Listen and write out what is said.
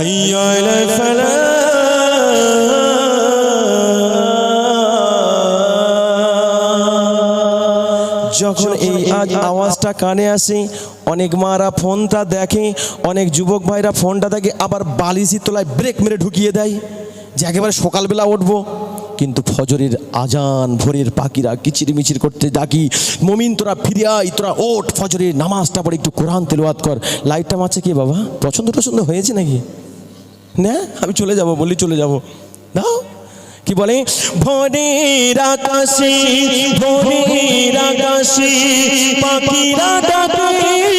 হাইয়া আলাল ফালাহ। যখন এই আজ আওয়াজটা কানে আসে, অনেক মারা ফোনটা দেখে, অনেক যুবক ভাইরা ফোনটা দেখে, আবার বালিশি তোলায় ব্রেক মেরে ঢুকিয়ে দেয় যে একেবারে সকালবেলা উঠবো। কিন্তু ফজরের আজান, ভোরের পাখিরা কিচিরমিচির করতে ডাকি, মমিন তোরা ফিরে আয়, তোরা ওঠ, ফজরের নামাজটা পড়ে একটু কোরআন তেলাওয়াত কর। লাইটটা মারছে কি বাবা? পছন্দ হয়েছে নাকি? না, আমি চলে যাব, বলি চলে যাব। দাও কি বলে, ভোরের আকাশে পাখিরা ডাকে